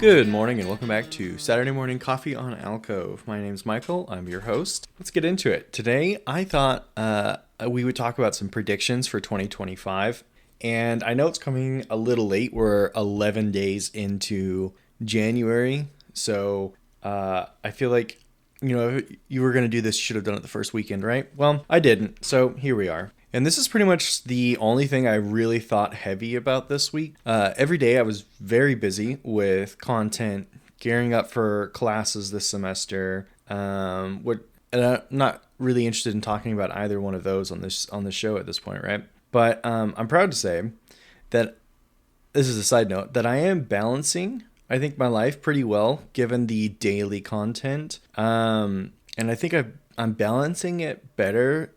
Good morning and welcome back to Saturday Morning Coffee on Alcove. My name's Michael. I'm your host. Let's get into it. Today, I thought we would talk about some predictions for 2025. And I know it's coming a little late. We're 11 days into January. So I feel like, if you were going to do this, you should have done it the first weekend, right? Well, I didn't. So here we are. And this is pretty much the only thing I really thought heavy about this week. Every day I was very busy with content, gearing up for classes this semester. And I'm not really interested in talking about either one of those on the show at this point, right? But I'm proud to say that, this is a side note, that I am balancing, I think, my life pretty well given the daily content. And I think I'm balancing it better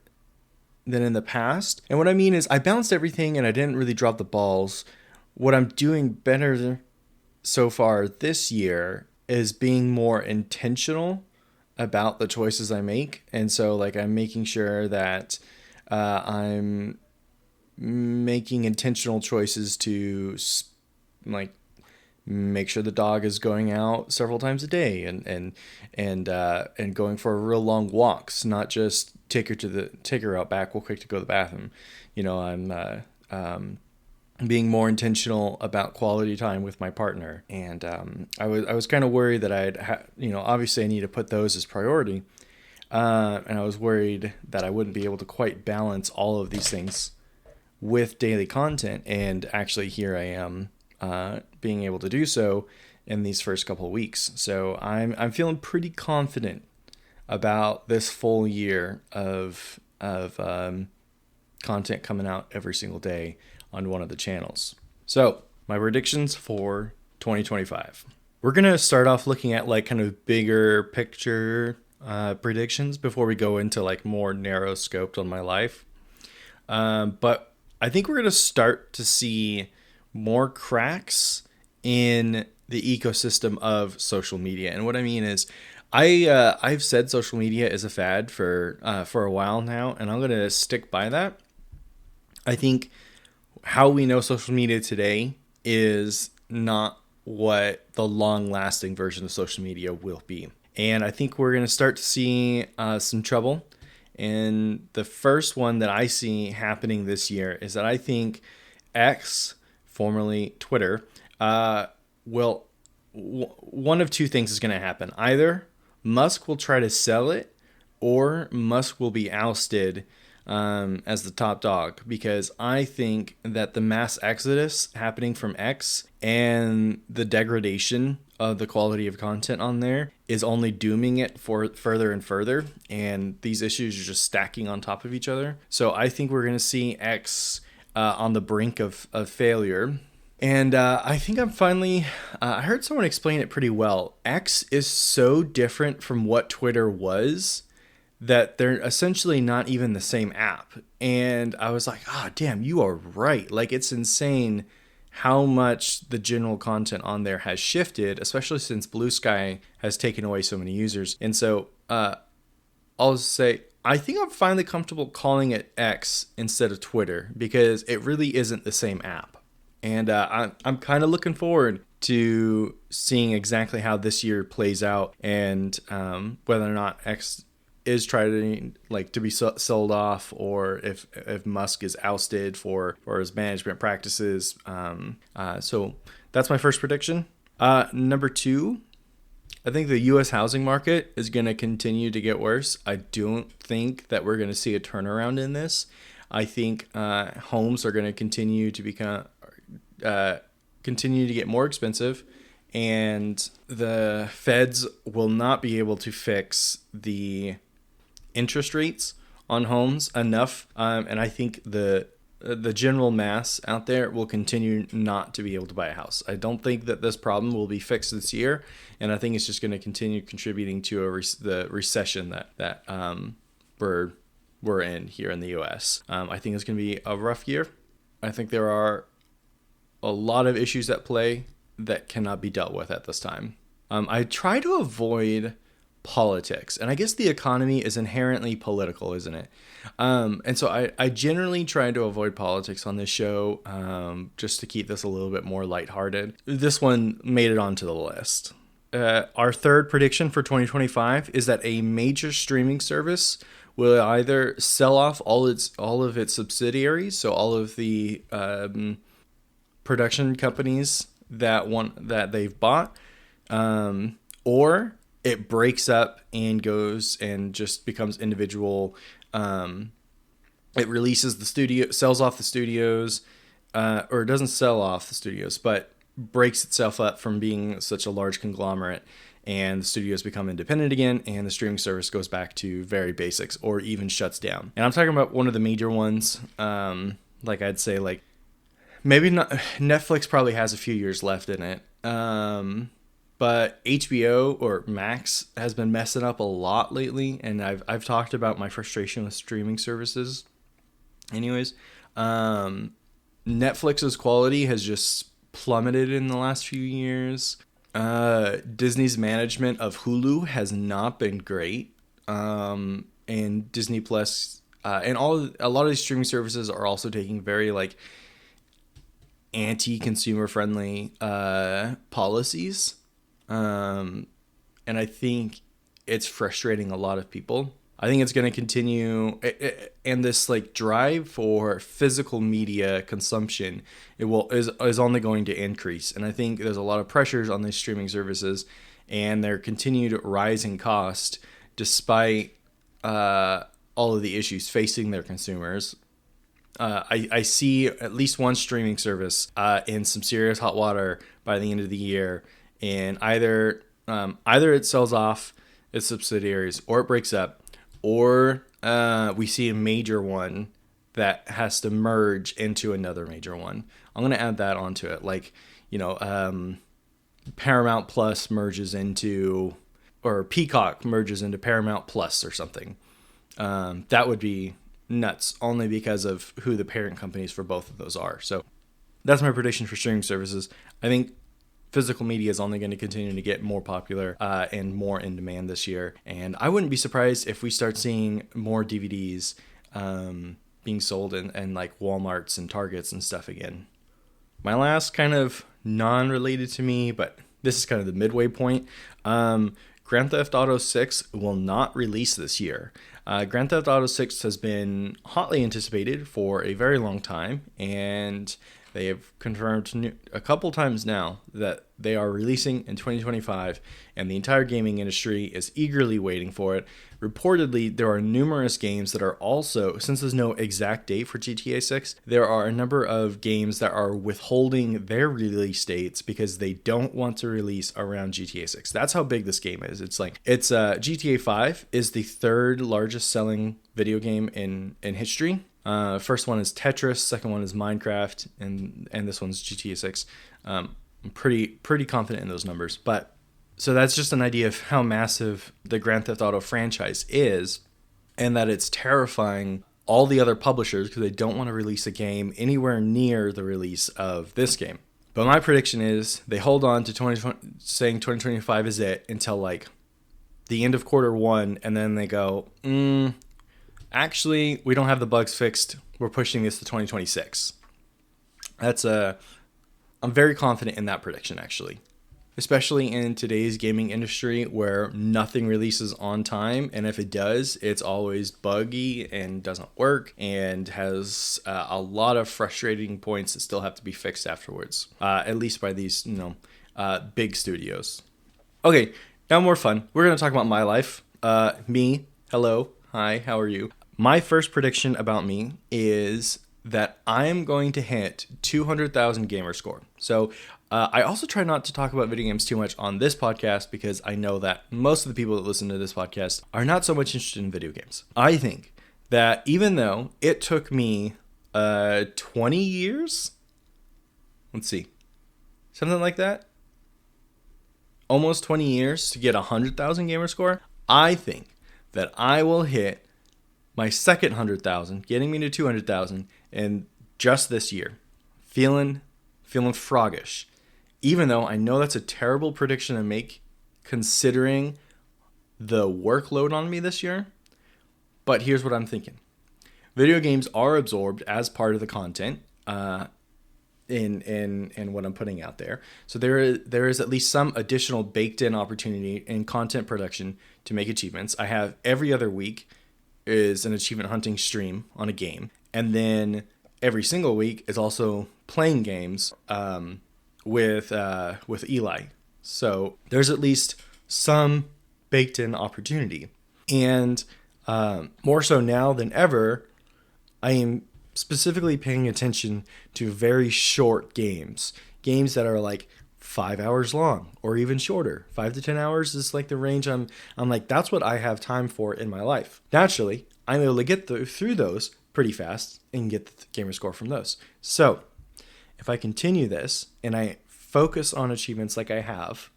than in the past. And what I mean is I balanced everything and I didn't really drop the balls. What I'm doing better so far this year is being more intentional about the choices I make. And so I'm making sure that I'm making intentional choices to make sure the dog is going out several times a day and going for real long walks, not just take her out back real quick to go to the bathroom. I'm being more intentional about quality time with my partner. And I was kind of worried that obviously I need to put those as priority. And I was worried that I wouldn't be able to quite balance all of these things with daily content. And actually here I am being able to do so in these first couple of weeks. So I'm feeling pretty confident about this full year of content coming out every single day on one of the channels. So my predictions for 2025. We're going to start off looking at kind of bigger picture predictions before we go into more narrow scoped on my life. But I think we're going to start to see more cracks in the ecosystem of social media. And what I mean is I've said social media is a fad for a while now, and I'm going to stick by that. I think how we know social media today is not what the long-lasting version of social media will be. And I think we're going to start to see some trouble. And the first one that I see happening this year is that I think X, formerly Twitter, one of two things is going to happen. Either Musk will try to sell it, or Musk will be ousted as the top dog, because I think that the mass exodus happening from X and the degradation of the quality of content on there is only dooming it for further and further, and these issues are just stacking on top of each other. So I think we're going to see X on the brink of failure. And I think I'm finally, I heard someone explain it pretty well. X is so different from what Twitter was that they're essentially not even the same app. And I was like, damn, you are right. It's insane how much the general content on there has shifted, especially since Blue Sky has taken away so many users. And so I'll say, I think I'm finally comfortable calling it X instead of Twitter, because it really isn't the same app. And I'm kind of looking forward to seeing exactly how this year plays out, and whether or not X is trying to be sold off, or if Musk is ousted for his management practices. So that's my first prediction. Number two, I think the U.S. housing market is going to continue to get worse. I don't think that we're going to see a turnaround in this. I think homes are going to continue to get more expensive, and the feds will not be able to fix the interest rates on homes enough. And I think the general mass out there will continue not to be able to buy a house. I don't think that this problem will be fixed this year, and I think it's just going to continue contributing to the recession that we're in here in the U.S. I think it's going to be a rough year. I think there are a lot of issues at play that cannot be dealt with at this time. I try to avoid politics. And I guess the economy is inherently political, isn't it? And so I generally try to avoid politics on this show, just to keep this a little bit more lighthearted. This one made it onto the list. Our third prediction for 2025 is that a major streaming service will either sell off all of its subsidiaries, so all of the production companies that they've bought, or it breaks up and goes and just becomes individual. It releases the studio, sells off the studios, or it doesn't sell off the studios, but breaks itself up from being such a large conglomerate, and the studios become independent again, and the streaming service goes back to very basics or even shuts down. And I'm talking about one of the major ones. Like I'd say, like, maybe not. Netflix probably has a few years left in it. But HBO or Max has been messing up a lot lately, and I've talked about my frustration with streaming services. Anyways, Netflix's quality has just plummeted in the last few years. Disney's management of Hulu has not been great, and Disney Plus and a lot of these streaming services are also taking very like anti-consumer friendly policies. And I think it's frustrating a lot of people. I think it's going to continue, and this like drive for physical media consumption, is only going to increase. And I think there's a lot of pressures on these streaming services and their continued rising cost, despite all of the issues facing their consumers. I see at least one streaming service in some serious hot water by the end of the year. And either it sells off its subsidiaries, or it breaks up, or we see a major one that has to merge into another major one. I'm going to add that onto it. Like, Paramount Plus merges into, or Peacock merges into Paramount Plus or something. That would be nuts, only because of who the parent companies for both of those are. So that's my prediction for streaming services. I think physical media is only going to continue to get more popular and more in demand this year. And I wouldn't be surprised if we start seeing more DVDs being sold in like Walmarts and Targets and stuff again. My last kind of non-related to me, but this is kind of the midway point. Grand Theft Auto 6 will not release this year. Grand Theft Auto 6 has been hotly anticipated for a very long time, and they have confirmed a couple times now that they are releasing in 2025, and the entire gaming industry is eagerly waiting for it. Reportedly, there are numerous games that are also, since there's no exact date for GTA 6, there are a number of games that are withholding their release dates because they don't want to release around GTA 6. That's how big this game is. It's GTA 5 is the third largest selling video game in history. First one is Tetris, second one is Minecraft, and this one's GTA 6. I'm pretty confident in those numbers. But so that's just an idea of how massive the Grand Theft Auto franchise is, and that it's terrifying all the other publishers because they don't want to release a game anywhere near the release of this game. But my prediction is they hold on to 2020, saying 2025 is it, until like the end of Q1, and then they go, actually, we don't have the bugs fixed. We're pushing this to 2026. I'm very confident in that prediction, actually. Especially in today's gaming industry where nothing releases on time. And if it does, it's always buggy and doesn't work and has a lot of frustrating points that still have to be fixed afterwards. At least by these, big studios. Okay, now more fun. We're going to talk about my life. Me. Hello. Hi. How are you? My first prediction about me is that I am going to hit 200,000 gamer score. So I also try not to talk about video games too much on this podcast because I know that most of the people that listen to this podcast are not so much interested in video games. I think that even though it took me 20 years, let's see, something like that, almost 20 years to get 100,000 gamer score, I think that I will hit my second 100,000, getting me to 200,000 in just this year. Feeling froggish. Even though I know that's a terrible prediction to make, considering the workload on me this year, but here's what I'm thinking. Video games are absorbed as part of the content in what I'm putting out there. So there is at least some additional baked in opportunity in content production to make achievements. I have every other week is an achievement hunting stream on a game, and then every single week is also playing games with Eli. So there's at least some baked in opportunity, and more so now than ever, I am specifically paying attention to very short games that are like 5 hours long or even shorter. 5 to 10 hours is like the range I'm like, that's what I have time for in my life. Naturally, I'm able to get through those pretty fast and get the gamer score from those. So if I continue this and I focus on achievements like I have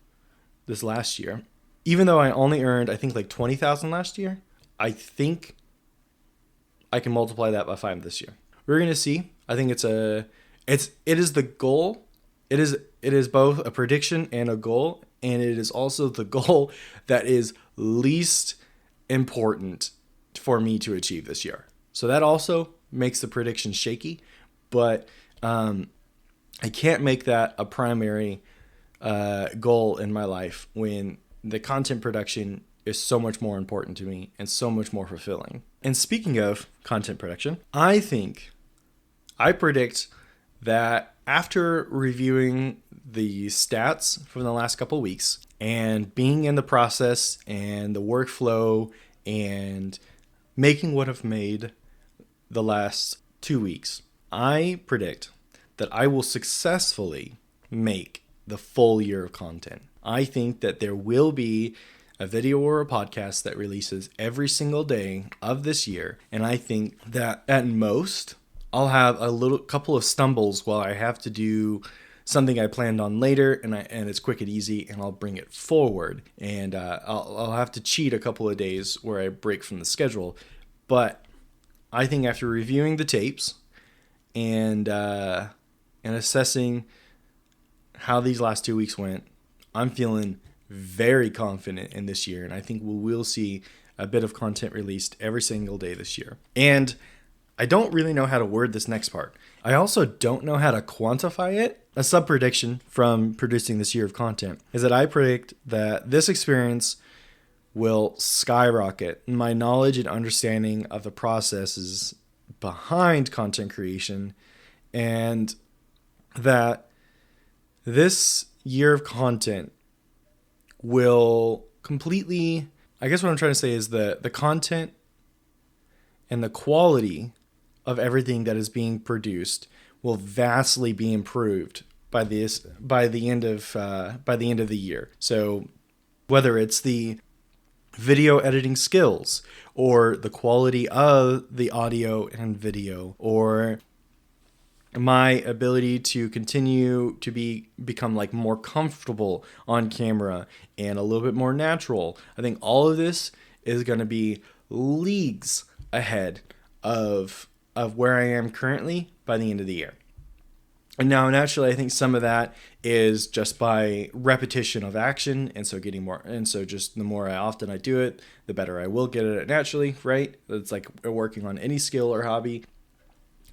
this last year, even though I only earned, I think like 20,000 last year, I think I can multiply that by 5 this year. We're going to see. I think it is the goal. It is both a prediction and a goal, and it is also the goal that is least important for me to achieve this year. So that also makes the prediction shaky, but I can't make that a primary goal in my life when the content production is so much more important to me and so much more fulfilling. And speaking of content production, I predict that after reviewing the stats from the last couple of weeks and being in the process and the workflow and making what I've made the last 2 weeks, I predict that I will successfully make the full year of content. I think that there will be a video or a podcast that releases every single day of this year. And I think that at most, I'll have a couple of stumbles while I have to do something I planned on later, and it's quick and easy, and I'll bring it forward. And I'll have to cheat a couple of days where I break from the schedule. But I think after reviewing the tapes and assessing how these last 2 weeks went, I'm feeling very confident in this year, and I think we will see a bit of content released every single day this year. And I don't really know how to word this next part. I also don't know how to quantify it. A sub-prediction from producing this year of content is that I predict that this experience will skyrocket my knowledge and understanding of the processes behind content creation, and that this year of content will completely, I guess what I'm trying to say is the content and the quality of everything that is being produced will vastly be improved by the end of the year. So whether it's the video editing skills or the quality of the audio and video, or my ability to continue to become like more comfortable on camera and a little bit more natural, I think all of this is going to be leagues ahead of where I am currently by the end of the year. And now, naturally, I think some of that is just by repetition of action, and so getting more, and so just the more often I do it, the better I will get at it naturally, right? It's like working on any skill or hobby.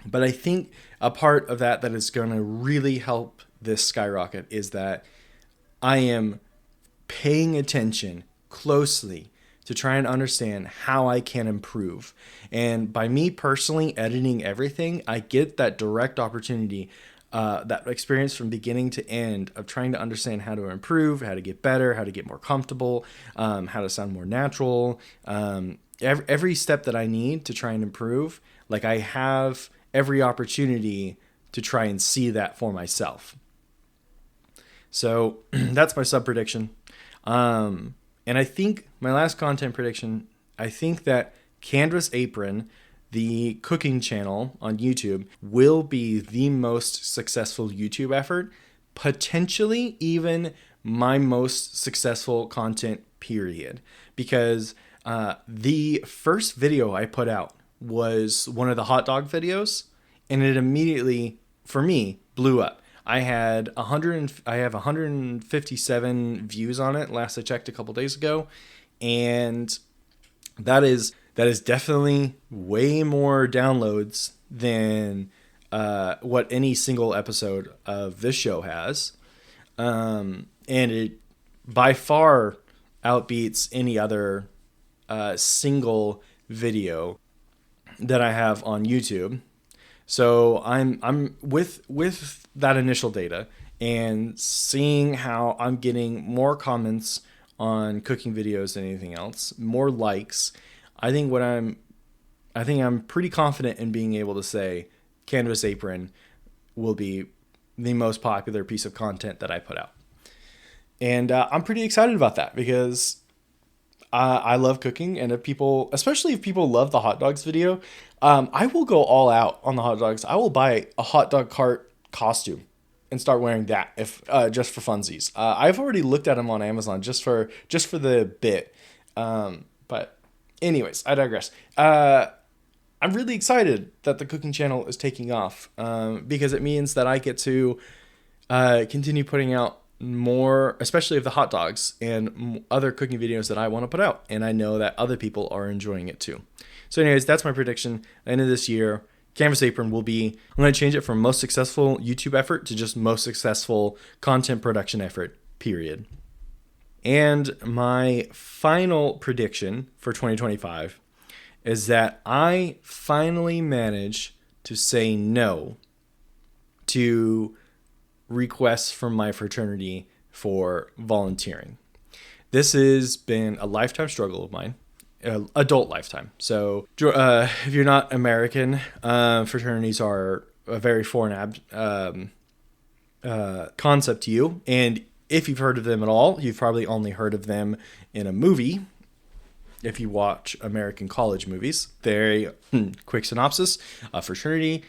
But I think a part of that is going to really help this skyrocket is that I am paying attention closely to try and understand how I can improve. And by me personally editing everything, I get that direct opportunity, that experience from beginning to end of trying to understand how to improve, how to get better, how to get more comfortable, how to sound more natural. Every step that I need to try and improve, like I have every opportunity to try and see that for myself. So that's my sub prediction. And I think my last content prediction, I think that Canvas Apron, the cooking channel on YouTube, will be the most successful YouTube effort, potentially even my most successful content period. Because the first video I put out was one of the hot dog videos, and it immediately, for me, blew up. I have 157 views on it last I checked a couple days ago, And that is definitely way more downloads than what any single episode of this show has. And it by far outbeats any other single video that I have on YouTube. So I'm with that initial data and seeing how I'm getting more comments on cooking videos than anything else, more likes. I think I'm pretty confident in being able to say Canvas Apron will be the most popular piece of content that I put out. And I'm pretty excited about that because I love cooking, and especially if people love the hot dogs video, I will go all out on the hot dogs. I will buy a hot dog cart costume and start wearing that if just for funsies. I've already looked at them on Amazon just for the bit. But anyways, I digress. I'm really excited that the cooking channel is taking off because it means that I get to continue putting out more, especially of the hot dogs and other cooking videos that I want to put out. And I know that other people are enjoying it too. So anyways, that's my prediction. At the end of this year, Canvas Apron will be, I'm going to change it from most successful YouTube effort to just most successful content production effort, period. And my final prediction for 2025 is that I finally manage to say no to requests from my fraternity for volunteering. This has been a lifetime struggle of mine, adult lifetime. So if you're not American, fraternities are a very foreign concept to you. And if you've heard of them at all, you've probably only heard of them in a movie. If you watch American college movies, quick synopsis, a fraternity.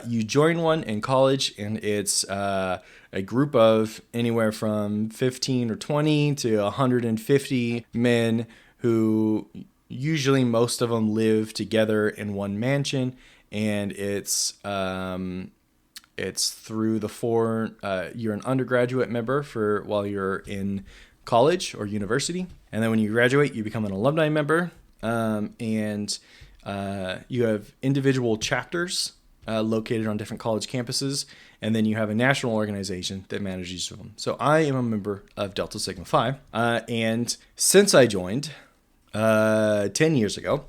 You join one in college, and it's a group of anywhere from 15 or 20 to 150 men who usually most of them live together in one mansion, and it's through you're an undergraduate member for while you're in college or university, and then when you graduate, you become an alumni member, and you have individual chapters located on different college campuses, and then you have a national organization that manages each of them. So I am a member of Delta Sigma Phi, and since I joined 10 years ago,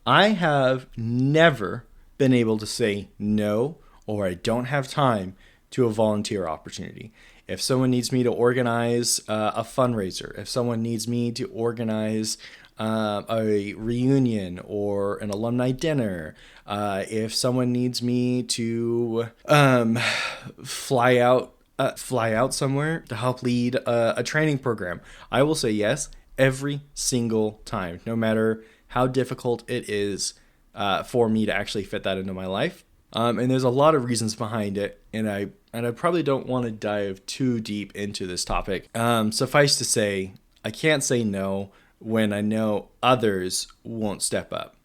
I have never been able to say no or I don't have time to a volunteer opportunity. If someone needs me to organize a fundraiser, if someone needs me to organize a reunion or an alumni dinner, if someone needs me to fly out somewhere to help lead a training program, I will say yes every single time, no matter how difficult it is for me to actually fit that into my life. And there's a lot of reasons behind it, and I probably don't want to dive too deep into this topic. Suffice to say, I can't say no when I know others won't step up.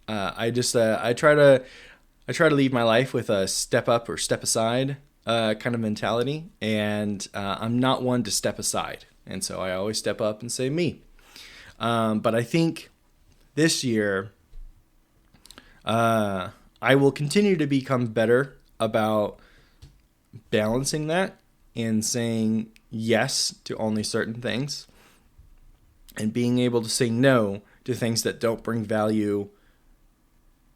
I try to lead my life with a step up or step aside kind of mentality, and I'm not one to step aside, and so I always step up and say me. But I think this year, I will continue to become better about balancing that and saying yes to only certain things and being able to say no to things that don't bring value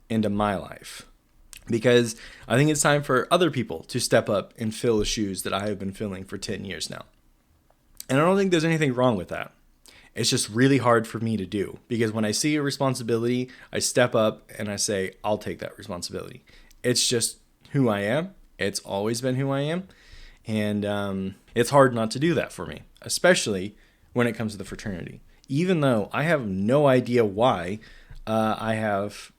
into my life. Because I think it's time for other people to step up and fill the shoes that I have been filling for 10 years now. And I don't think there's anything wrong with that. It's just really hard for me to do because when I see a responsibility, I step up and I say, I'll take that responsibility. It's just who I am. It's always been who I am. And it's hard not to do that for me, especially when it comes to the fraternity. Even though I have no idea why I have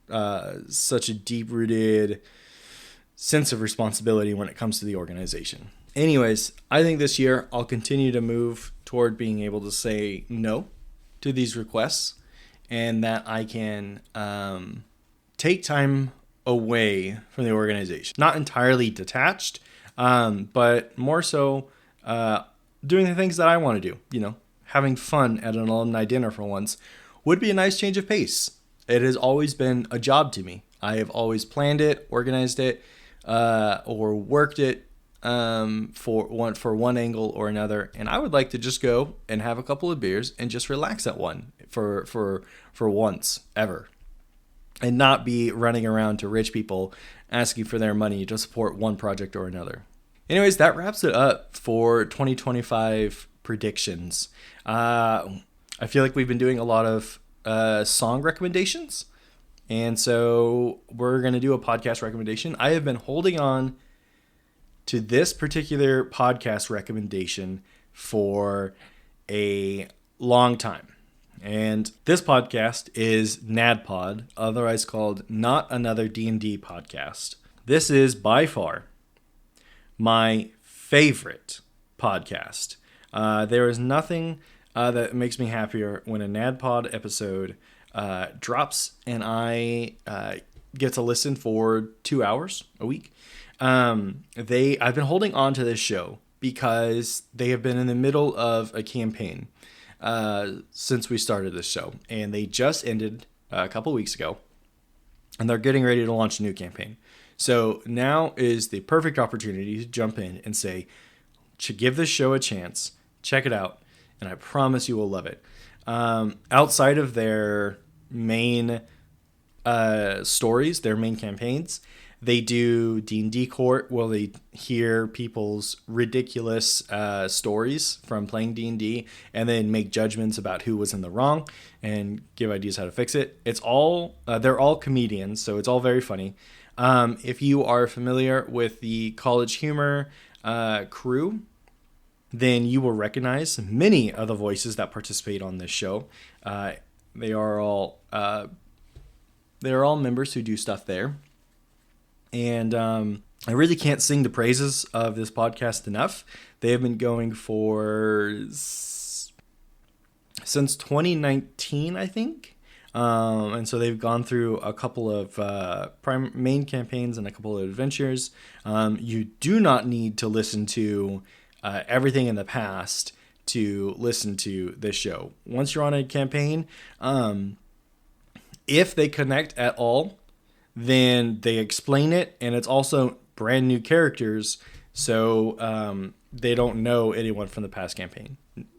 such a deep-rooted sense of responsibility when it comes to the organization. Anyways, I think this year I'll continue to move toward being able to say no to these requests and that I can take time away from the organization. Not entirely detached, but more so doing the things that I want to do, having fun at an alumni dinner for once would be a nice change of pace. It has always been a job to me. I have always planned it, organized it, or worked it for one angle or another, and I would like to just go and have a couple of beers and just relax at one for once ever, and not be running around to rich people asking for their money to support one project or another. Anyways, that wraps it up for 2025 predictions. I feel like we've been doing a lot of song recommendations, and so we're going to do a podcast recommendation. I have been holding on to this particular podcast recommendation for a long time. And this podcast is NADPOD, otherwise called Not Another D&D Podcast. This is by far my favorite podcast. There is nothing that makes me happier when a NADPOD episode drops and I get to listen for 2 hours a week. I've been holding on to this show because they have been in the middle of a campaign since we started this show, and they just ended a couple weeks ago, and they're getting ready to launch a new campaign. So now is the perfect opportunity to jump in and say, to give this show a chance, check it out, and I promise you will love it. Outside of their main stories, their main campaigns, they do D&D Court, where they hear people's ridiculous stories from playing D&D and then make judgments about who was in the wrong and give ideas how to fix it. It's all they're all comedians, so it's all very funny. If you are familiar with the College Humor crew, then you will recognize many of the voices that participate on this show. They are all members who do stuff there. And I really can't sing the praises of this podcast enough. They have been going since 2019, I think. And so they've gone through a couple of main campaigns and a couple of adventures. You do not need to listen to everything in the past to listen to this show. Once you're on a campaign, if they connect at all, then they explain it, and it's also brand new characters, so they don't know anyone from the past campaign.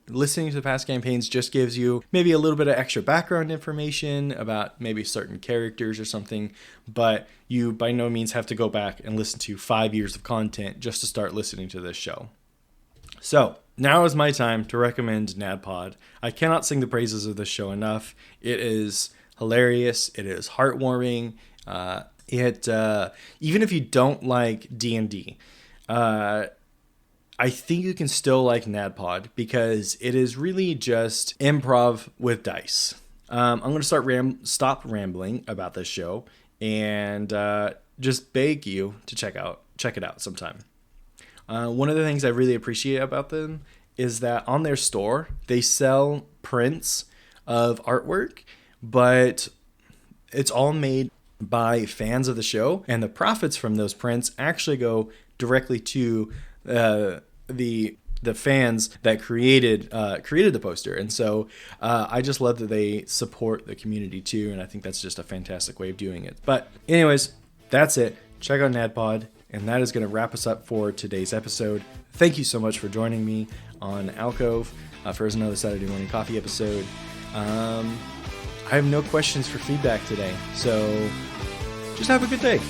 Listening to the past campaigns just gives you maybe a little bit of extra background information about maybe certain characters or something, but you by no means have to go back and listen to 5 years of content just to start listening to this show. So now is my time to recommend NADPOD. I cannot sing the praises of this show enough. It is hilarious. It is heartwarming. Even if you don't like D&D, I think you can still like NADPOD because it is really just improv with dice. I'm going to stop rambling about this show and just beg you to check it out sometime. One of the things I really appreciate about them is that on their store, they sell prints of artwork, but it's all made by fans of the show, and the profits from those prints actually go directly to the fans that created the poster. And so I just love that they support the community too, and I think that's just a fantastic way of doing it. But anyways, that's it. Check out NADPOD, and that is going to wrap us up for today's episode. Thank you so much for joining me on Alcove for another Saturday Morning Coffee episode. I have no questions for feedback today, so just have a good day.